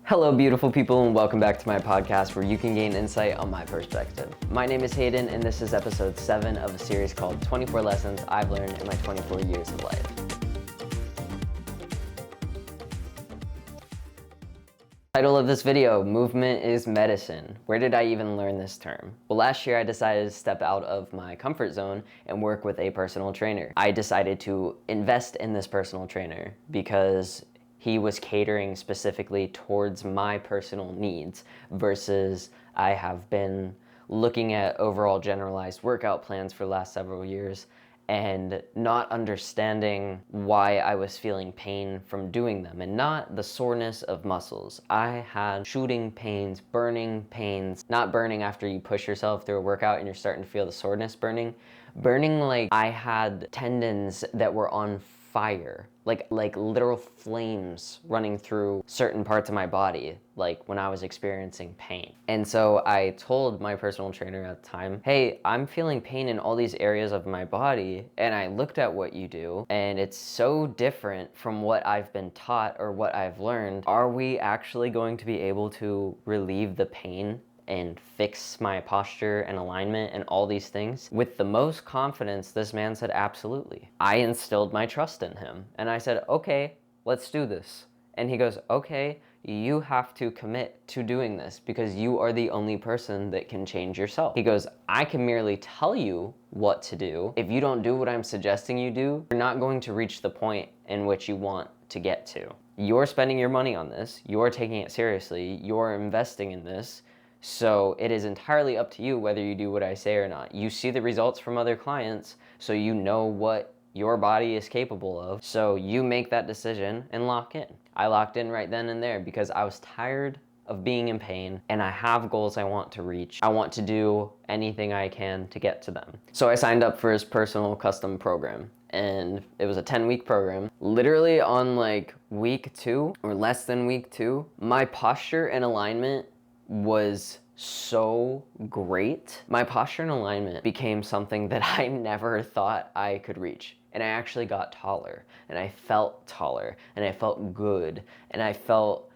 Hello, beautiful people, and welcome back to my podcast where you can gain insight on my perspective. My name is Hayden, and this is episode 7 of a series called 24 Lessons I've Learned in My 24 Years of Life. Title of this video, Movement is Medicine. Where did I even learn this term? Well, last year I decided to step out of my comfort zone and work with a personal trainer. I decided to invest in this personal trainer because he was catering specifically towards my personal needs versus I have been looking at overall generalized workout plans for the last several years and not understanding why I was feeling pain from doing them, and not the soreness of muscles. I had shooting pains, burning pains, not burning after you push yourself through a workout and you're starting to feel the soreness burning like I had tendons that were on fire, like literal flames running through certain parts of my body, like when I was experiencing pain. And so I told my personal trainer at the time, hey, I'm feeling pain in all these areas of my body, and I looked at what you do, and it's so different from what I've been taught or what I've learned. Are we actually going to be able to relieve the pain and fix my posture and alignment and all these things? With the most confidence, this man said, absolutely. I instilled my trust in him. And I said, okay, let's do this. And he goes, okay, you have to commit to doing this because you are the only person that can change yourself. He goes, I can merely tell you what to do. If you don't do what I'm suggesting you do, you're not going to reach the point in which you want to get to. You're spending your money on this. You're taking it seriously. You're investing in this. So it is entirely up to you whether you do what I say or not. You see the results from other clients, so you know what your body is capable of. So you make that decision and lock in. I locked in right then and there because I was tired of being in pain and I have goals I want to reach. I want to do anything I can to get to them. So I signed up for his personal custom program, and it was a 10-week program. Literally on like week 2 or less than week 2, my posture and alignment was so great. My posture and alignment became something that I never thought I could reach. And I actually got taller, and I felt taller, and I felt good, and I felt,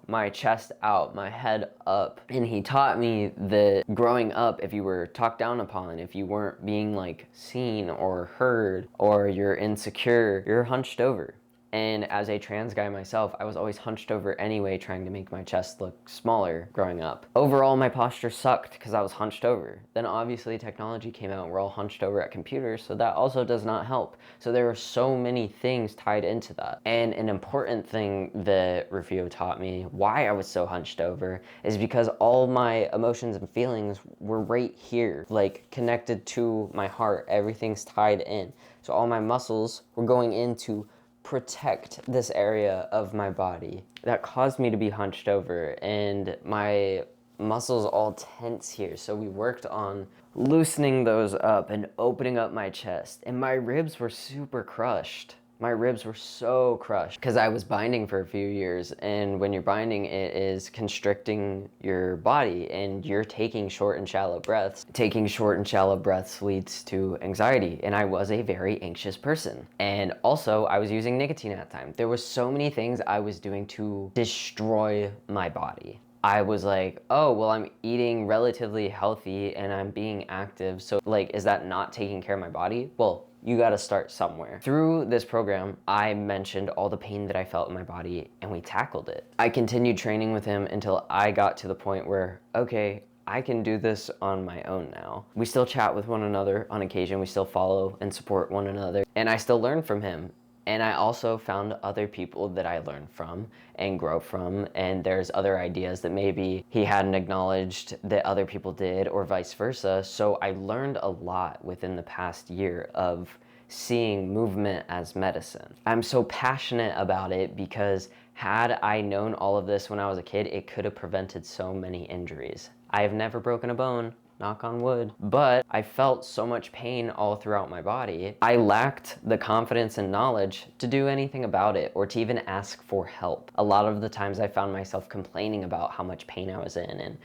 my chest out, my head up. And he taught me that growing up, if you were talked down upon, if you weren't being like seen or heard, or you're insecure, you're hunched over. And as a trans guy myself, I was always hunched over anyway, trying to make my chest look smaller growing up. Overall, my posture sucked because I was hunched over. Then obviously technology came out, we're all hunched over at computers, so that also does not help. So there were so many things tied into that. And an important thing that Rufio taught me, why I was so hunched over, is because all my emotions and feelings were right here, like connected to my heart. Everything's tied in. So all my muscles were going into protect this area of my body. That caused me to be hunched over, and my muscles all tense here. So we worked on loosening those up and opening up my chest, and my ribs were super crushed. My ribs were so crushed because I was binding for a few years, and when you're binding, it is constricting your body and you're taking short and shallow breaths. Taking short and shallow breaths leads to anxiety, and I was a very anxious person. And also, I was using nicotine at the time. There were so many things I was doing to destroy my body. I was like, oh, well, I'm eating relatively healthy and I'm being active, so like, is that not taking care of my body? Well, you gotta start somewhere. Through this program, I mentioned all the pain that I felt in my body, and we tackled it. I continued training with him until I got to the point where, okay, I can do this on my own now. We still chat with one another on occasion, we still follow and support one another, and I still learn from him. And I also found other people that I learned from and grow from, and there's other ideas that maybe he hadn't acknowledged that other people did, or vice versa. So I learned a lot within the past year of seeing movement as medicine. I'm so passionate about it because had I known all of this when I was a kid, it could have prevented so many injuries. I have never broken a bone, knock on wood, but I felt so much pain all throughout my body. I lacked the confidence and knowledge to do anything about it or to even ask for help. A lot of the times I found myself complaining about how much pain I was in and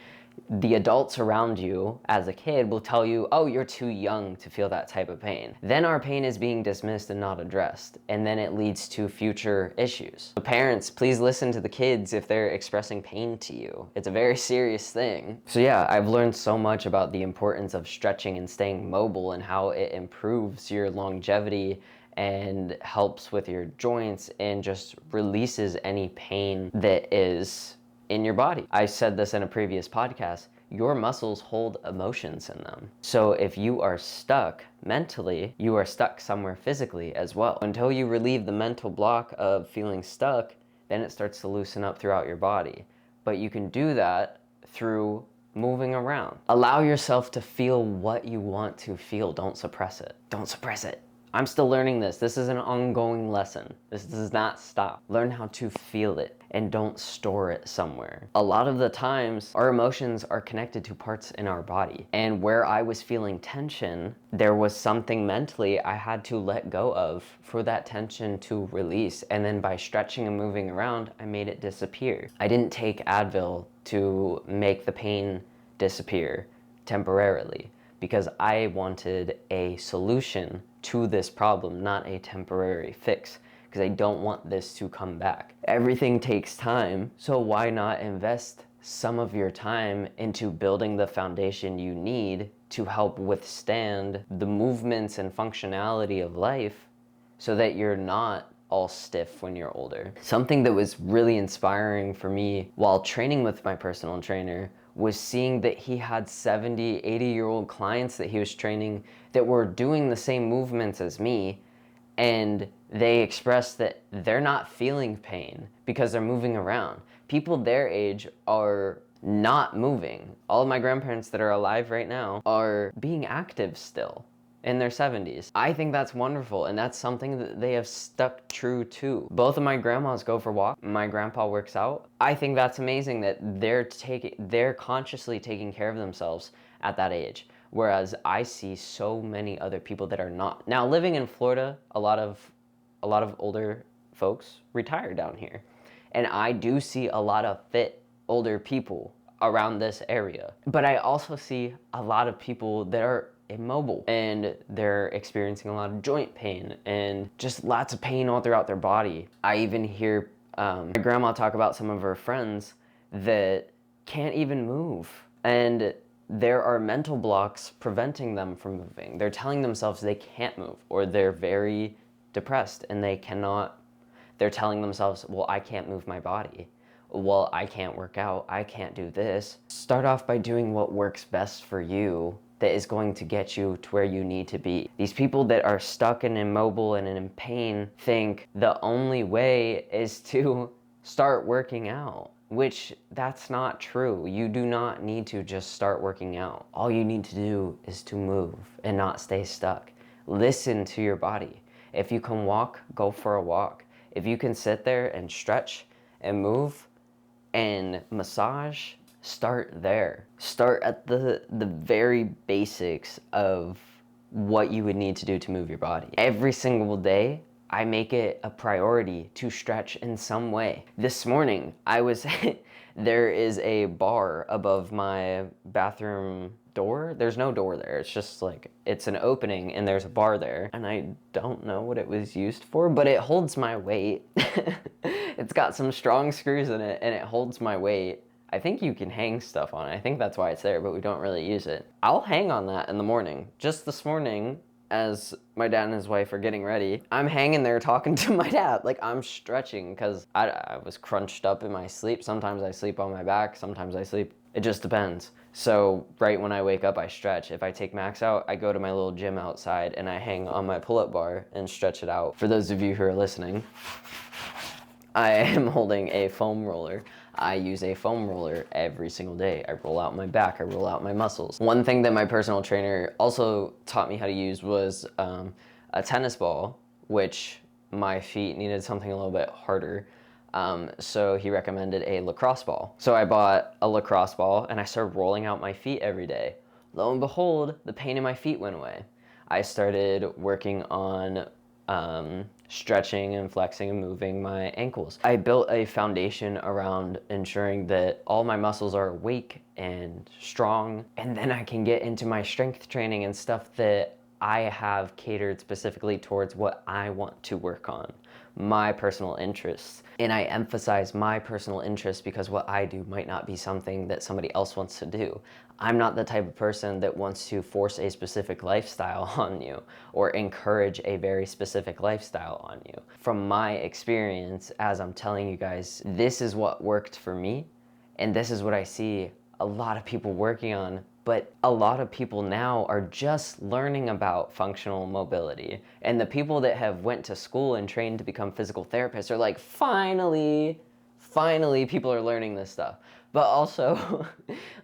The adults around you as a kid will tell you, oh, you're too young to feel that type of pain. Then our pain is being dismissed and not addressed, and then it leads to future issues. So parents, please listen to the kids if they're expressing pain to you. It's a very serious thing. So yeah, I've learned so much about the importance of stretching and staying mobile and how it improves your longevity and helps with your joints and just releases any pain that is in your body. I said this in a previous podcast, your muscles hold emotions in them. So if you are stuck mentally, you are stuck somewhere physically as well. Until you relieve the mental block of feeling stuck, then it starts to loosen up throughout your body. But you can do that through moving around. Allow yourself to feel what you want to feel. Don't suppress it. Don't suppress it. I'm still learning this. This is an ongoing lesson. This does not stop. Learn how to feel it and don't store it somewhere. A lot of the times, our emotions are connected to parts in our body. And where I was feeling tension, there was something mentally I had to let go of for that tension to release. And then by stretching and moving around, I made it disappear. I didn't take Advil to make the pain disappear temporarily because I wanted a solution to this problem, not a temporary fix, because I don't want this to come back. Everything takes time, so why not invest some of your time into building the foundation you need to help withstand the movements and functionality of life so that you're not all stiff when you're older. Something that was really inspiring for me while training with my personal trainer was seeing that he had 70, 80-year-old clients that he was training that were doing the same movements as me, and they expressed that they're not feeling pain because they're moving around. People their age are not moving. All of my grandparents that are alive right now are being active still in their 70s. I think that's wonderful, and that's something that they have stuck true to. Both of my grandmas go for walks. My grandpa works out. I think that's amazing that they're consciously taking care of themselves at that age. Whereas I see so many other people that are not. Now, living in Florida, a lot of older folks retire down here. And I do see a lot of fit older people around this area. But I also see a lot of people that are immobile and they're experiencing a lot of joint pain and just lots of pain all throughout their body. I even hear my grandma talk about some of her friends that can't even move, and there are mental blocks preventing them from moving. They're telling themselves they can't move, or they're very depressed and they're telling themselves, well, I can't move my body. Well, I can't work out. I can't do this. Start off by doing what works best for you that is going to get you to where you need to be. These people that are stuck and immobile and in pain think the only way is to start working out, which that's not true. You do not need to just start working out. All you need to do is to move and not stay stuck. Listen to your body. If you can walk, go for a walk. If you can sit there and stretch and move and massage, start there. Start at the very basics of what you would need to do to move your body. Every single day, I make it a priority to stretch in some way. This morning, there is a bar above my bathroom door. There's no door there. It's just like, it's an opening and there's a bar there. And I don't know what it was used for, but it holds my weight. It's got some strong screws in it and it holds my weight. I think you can hang stuff on it. I think that's why it's there, but we don't really use it. I'll hang on that in the morning. Just this morning, as my dad and his wife are getting ready, I'm hanging there talking to my dad. Like, I'm stretching because I was crunched up in my sleep. Sometimes I sleep on my back, sometimes I sleep, it just depends. So right when I wake up, I stretch. If I take Max out, I go to my little gym outside and I hang on my pull-up bar and stretch it out. For those of you who are listening, I am holding a foam roller. I use a foam roller every single day. I roll out my back, I roll out my muscles. One thing that my personal trainer also taught me how to use was a tennis ball, which my feet needed something a little bit harder. So he recommended a lacrosse ball. So I bought a lacrosse ball and I started rolling out my feet every day. Lo and behold, the pain in my feet went away. I started working on stretching and flexing and moving my ankles. I built a foundation around ensuring that all my muscles are awake and strong, and then I can get into my strength training and stuff that I have catered specifically towards what I want to work on, my personal interests. And I emphasize my personal interests because what I do might not be something that somebody else wants to do. I'm not the type of person that wants to force a specific lifestyle on you or encourage a very specific lifestyle on you. From my experience, as I'm telling you guys, this is what worked for me, and this is what I see a lot of people working on. But a lot of people now are just learning about functional mobility. And the people that have went to school and trained to become physical therapists are like, finally people are learning this stuff. But also,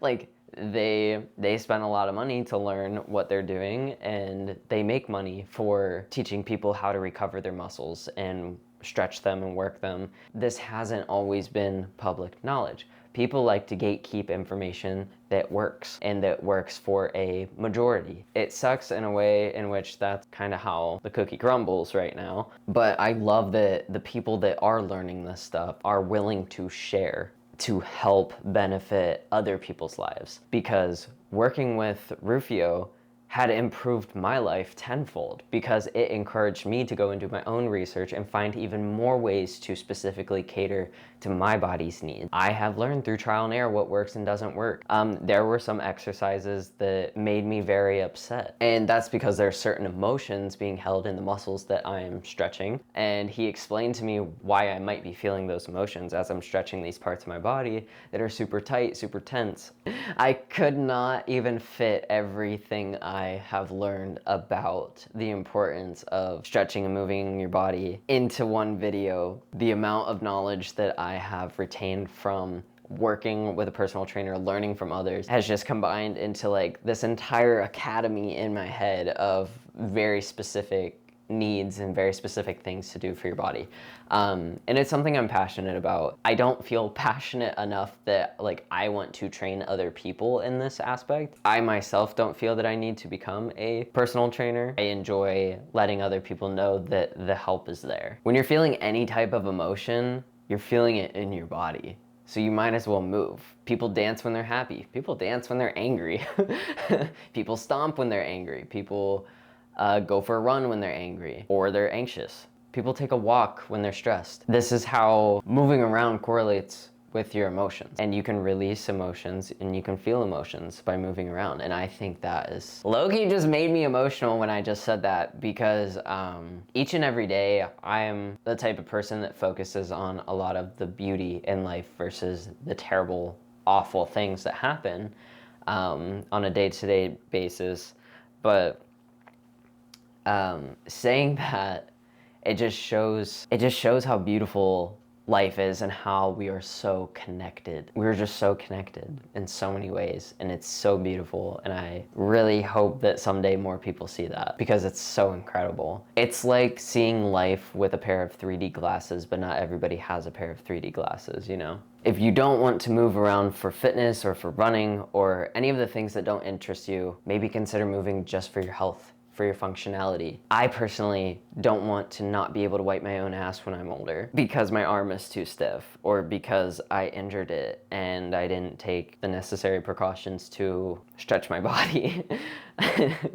like, they spend a lot of money to learn what they're doing, and they make money for teaching people how to recover their muscles and stretch them and work them. This hasn't always been public knowledge. People like to gatekeep information that works, and that works for a majority. It sucks in a way in which that's kind of how the cookie crumbles right now. But I love that the people that are learning this stuff are willing to share to help benefit other people's lives. Because working with Rufio had improved my life tenfold, because it encouraged me to go into my own research and find even more ways to specifically cater to my body's needs. I have learned through trial and error what works and doesn't work. There were some exercises that made me very upset, and that's because there are certain emotions being held in the muscles that I'm stretching, and he explained to me why I might be feeling those emotions as I'm stretching these parts of my body that are super tight, super tense. I could not even fit everything I have learned about the importance of stretching and moving your body into one video. The amount of knowledge that I have retained from working with a personal trainer, learning from others, has just combined into like this entire academy in my head of very specific needs and very specific things to do for your body. And it's something I'm passionate about. I don't feel passionate enough that like I want to train other people in this aspect. I myself don't feel that I need to become a personal trainer. I enjoy letting other people know that the help is there. When you're feeling any type of emotion, you're feeling it in your body. So you might as well move. People dance when they're happy. People dance when they're angry. People stomp when they're angry. People go for a run when they're angry or they're anxious. People take a walk when they're stressed. This is how moving around correlates with your emotions. And you can release emotions and you can feel emotions by moving around. And I think that is... Loki just made me emotional when I just said that, because each and every day I am the type of person that focuses on a lot of the beauty in life versus the terrible, awful things that happen on a day-to-day basis. But saying that, it just shows how beautiful life is and how we are so connected. We're just so connected in so many ways, and it's so beautiful, and I really hope that someday more people see that, because it's so incredible. It's like seeing life with a pair of 3D glasses, but not everybody has a pair of 3D glasses, you know? If you don't want to move around for fitness or for running or any of the things that don't interest you, maybe consider moving just for your health, for your functionality. I personally don't want to not be able to wipe my own ass when I'm older because my arm is too stiff, or because I injured it and I didn't take the necessary precautions to stretch my body.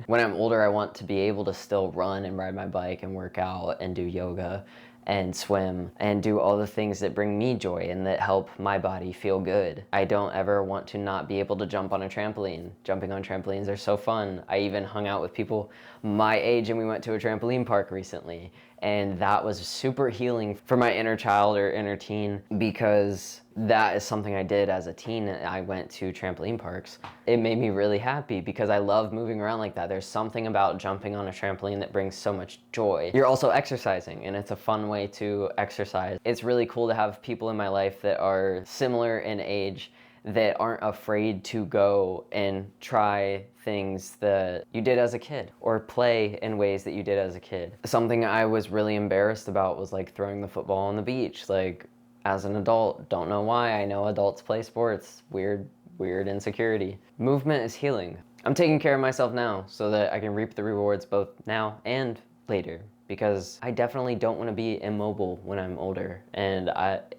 When I'm older, I want to be able to still run and ride my bike and work out and do yoga and swim and do all the things that bring me joy and that help my body feel good. I don't ever want to not be able to jump on a trampoline. Jumping on trampolines are so fun. I even hung out with people my age and we went to a trampoline park recently, and that was super healing for my inner child or inner teen, because that is something I did as a teen. I went to trampoline parks. It made me really happy because I love moving around like that. There's something about jumping on a trampoline that brings so much joy. You're also exercising, and it's a fun way to exercise. It's really cool to have people in my life that are similar in age, that aren't afraid to go and try things that you did as a kid, or play in ways that you did as a kid. Something I was really embarrassed about was like throwing the football on the beach. Like, as an adult, don't know why. I know adults play sports. Weird insecurity. Movement is healing. I'm taking care of myself now so that I can reap the rewards both now and later. because I definitely don't want to be immobile when I'm older. And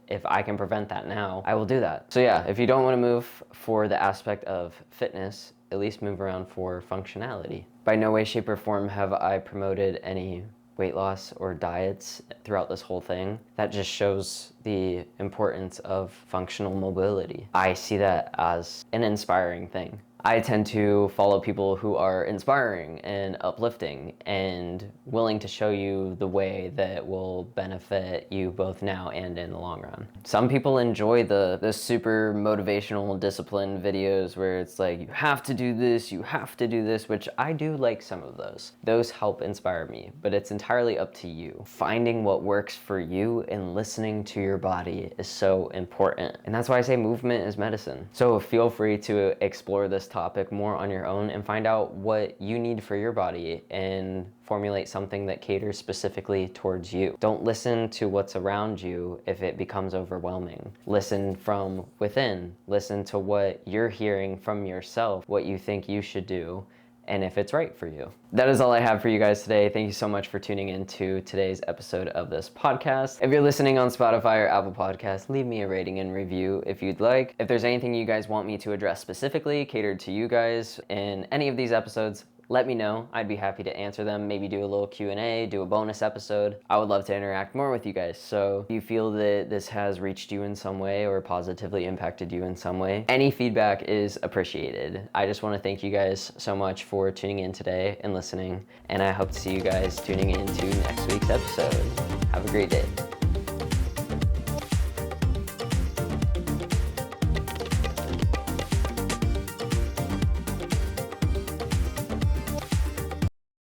if I can prevent that now, I will do that. So yeah, if you don't want to move for the aspect of fitness, at least move around for functionality. By no way, shape, or form have I promoted any weight loss or diets throughout this whole thing. That just shows the importance of functional mobility. I see that as an inspiring thing. I tend to follow people who are inspiring and uplifting and willing to show you the way that will benefit you both now and in the long run. Some people enjoy the super motivational discipline videos where it's like, you have to do this, you have to do this, which I do like some of those. Those help inspire me, but it's entirely up to you. Finding what works for you and listening to your body is so important. And that's why I say movement is medicine. So feel free to explore this topic more on your own and find out what you need for your body and formulate something that caters specifically towards you. Don't listen to what's around you if it becomes overwhelming. Listen from within. Listen to what you're hearing from yourself, what you think you should do, and if it's right for you. That is all I have for you guys today. Thank you so much for tuning into today's episode of this podcast. If you're listening on Spotify or Apple Podcasts, leave me a rating and review if you'd like. If there's anything you guys want me to address specifically, catered to you guys in any of these episodes, let me know. I'd be happy to answer them, maybe do a little Q&A, do a bonus episode. I would love to interact more with you guys. So if you feel that this has reached you in some way or positively impacted you in some way, any feedback is appreciated. I just want to thank you guys so much for tuning in today and listening, and I hope to see you guys tuning in to next week's episode. Have a great day.